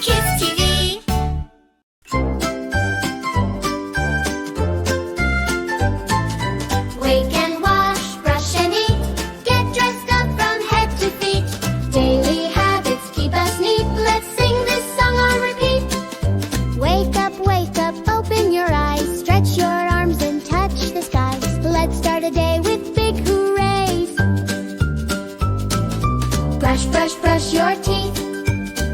Kids TV. Wake and wash, brush and eat. Get dressed up from head to feet. Daily habits keep us neat. Let's sing this song on repeat. Wake up, open your eyes. Stretch your arms and touch the skies. Let's start a day with big hoorays. Brush, brush, brush your teeth.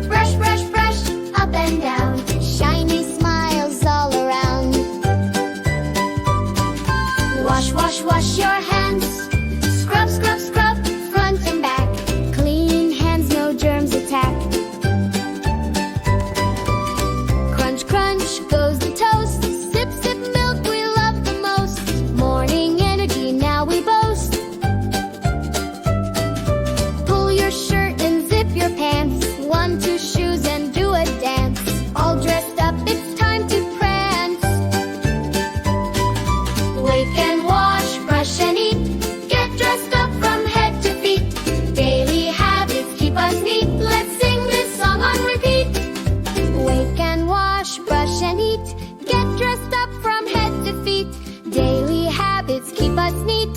Brush, brush, brush, up and down. Shiny smiles all around. Wash, wash, wash your hands. Scrub, scrub, scrub, front and back. Clean hands, no germs attack. Crunch, crunch, goes the toast. Sip, sip, milk, we love the most. Morning energy, now we boast. Pull your shirt and zip your pants. 1, 2 shoes and do a dance. All dressed up, it's time to prance. Wake and wash, brush and eat. Get dressed up from head to feet. Daily habits keep us neat. Let's sing this song on repeat. Wake and wash, brush and eat. Get dressed up from head to feet. Daily habits keep us neat.